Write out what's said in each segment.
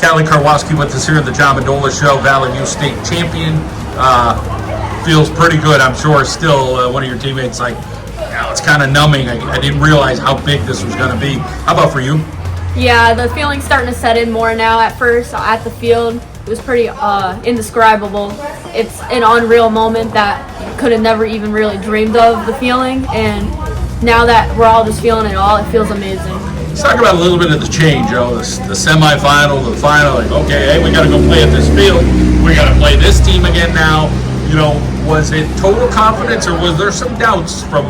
Kalli Karwowski with us here at the Mendola Show, Valley View State Champion. Feels pretty good, I'm sure. Still, one of your teammates like, it's kind of numbing. I didn't realize how big this was going to be. How about for you? Yeah, the feeling's starting to set in more now. At first, at the field, it was pretty indescribable. It's an unreal moment that you could have never even really dreamed of, the feeling. And now that we're all just feeling it all, it feels amazing. Let's talk about a little bit of the change, the semifinal, the final. Like, okay, hey, we got to go play at this field. We got to play this team again now. Was it total confidence, or was there some doubts from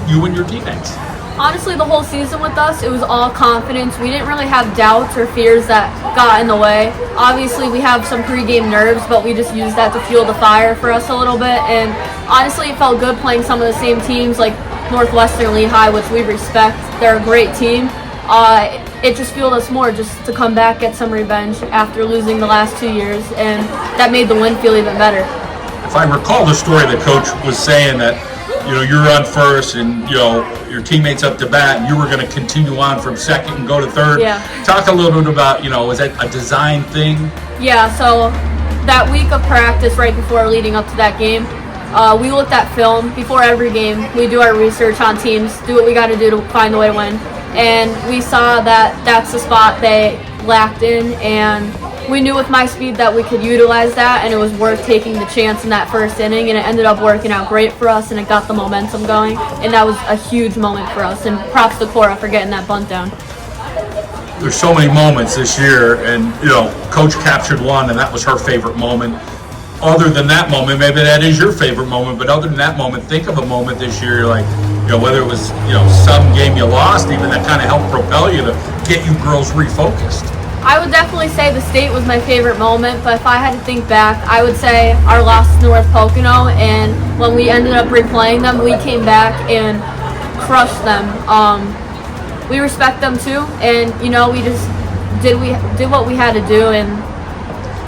you and your teammates? Honestly, the whole season with us, it was all confidence. We didn't really have doubts or fears that got in the way. Obviously, we have some pregame nerves, but we just used that to fuel the fire for us a little bit. And honestly, it felt good playing some of the same teams like Northwestern Lehigh, which we respect. They're a great team. It just fueled us more just to come back, get some revenge after losing the last 2 years, and that made the win feel even better. If I recall the story, the coach was saying that you're on first and your teammates up to bat, and you were going to continue on from second and go to third. Yeah. Talk a little bit about was that a design thing? Yeah. So that week of practice right before leading up to that game, we looked at film before every game. We do our research on teams, do what we got to do to find the way to win, and we saw that that's the spot they lacked in, and we knew with my speed that we could utilize that, and it was worth taking the chance in that first inning, and it ended up working out great for us, and it got the momentum going, and that was a huge moment for us, and props to Cora for getting that bunt down. There's so many moments this year, and Coach captured one, and that was her favorite moment. Other than that moment, maybe that is your favorite moment, but other than that moment, think of a moment this year, like, whether it was, some game you lost, even that kind of helped propel you to get you girls refocused. I would definitely say the state was my favorite moment, but if I had to think back, I would say our loss to North Pocono, and when we ended up replaying them, we came back and crushed them. We respect them too, and we just did what we had to do and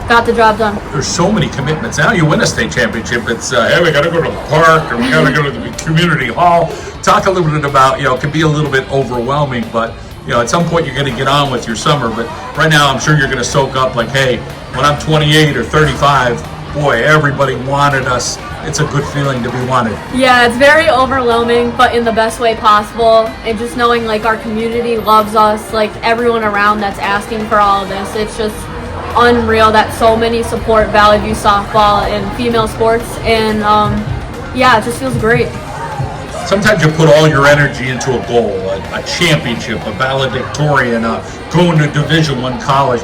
got the job done. There's so many commitments. Now you win a state championship, it's hey, we got to go to the park, or we got to go to the community hall. Talk a little bit about it can be a little bit overwhelming, but at some point you're going to get on with your summer. But right now I'm sure you're going to soak up like, hey, when I'm 28 or 35, boy, everybody wanted us. It's a good feeling to be wanted. Yeah, it's very overwhelming, but in the best way possible. And just knowing like our community loves us, like everyone around that's asking for all of this, it's just unreal that so many support Valley View softball and female sports. And it just feels great. Sometimes you put all your energy into a goal, a championship, a valedictorian, going to Division I college.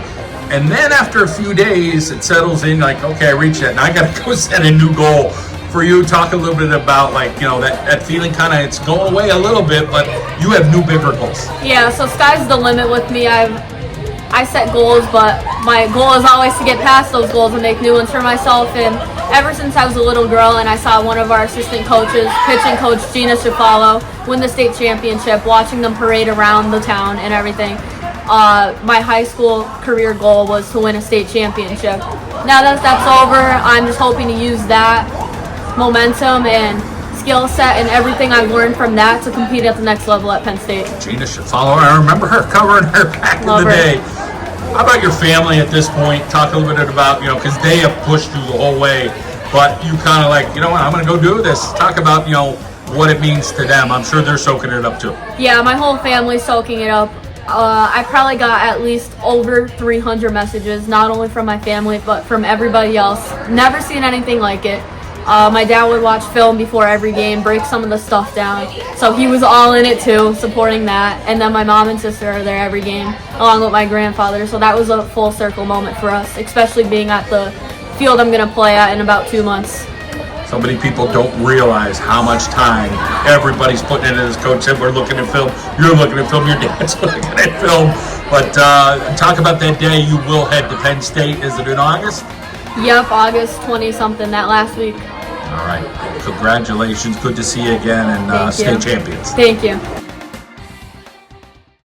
And then after a few days, it settles in like, okay, I reached that, and I got to go set a new goal. For you, talk a little bit about that feeling it's going away a little bit, but you have new, bigger goals. Yeah, so sky's the limit with me. I set goals, but my goal is always to get past those goals and make new ones for myself. And ever since I was a little girl and I saw one of our assistant coaches, pitching coach Gina Shafalo, win the state championship, watching them parade around the town and everything, my high school career goal was to win a state championship. Now that that's over, I'm just hoping to use that momentum and skill set and everything I've learned from that to compete at the next level at Penn State. Gina Shafalo, I remember her covering her back in the day. How about your family at this point? Talk a little bit about, because they have pushed you the whole way, but you kind of like, what, I'm going to go do this. Talk about, what it means to them. I'm sure they're soaking it up too. Yeah, my whole family's soaking it up. I probably got at least over 300 messages, not only from my family, but from everybody else. Never seen anything like it. My dad would watch film before every game, break some of the stuff down. So he was all in it too, supporting that. And then my mom and sister are there every game, along with my grandfather. So that was a full circle moment for us, especially being at the field I'm going to play at in about 2 months. So many people don't realize how much time everybody's putting into this. Coach said we're looking at film, you're looking at film, your dad's looking at film. But talk about that day you will head to Penn State. Is it in August? Yep, August 20-something, that last week. All right. Congratulations. Good to see you again, and state champions. Thank you.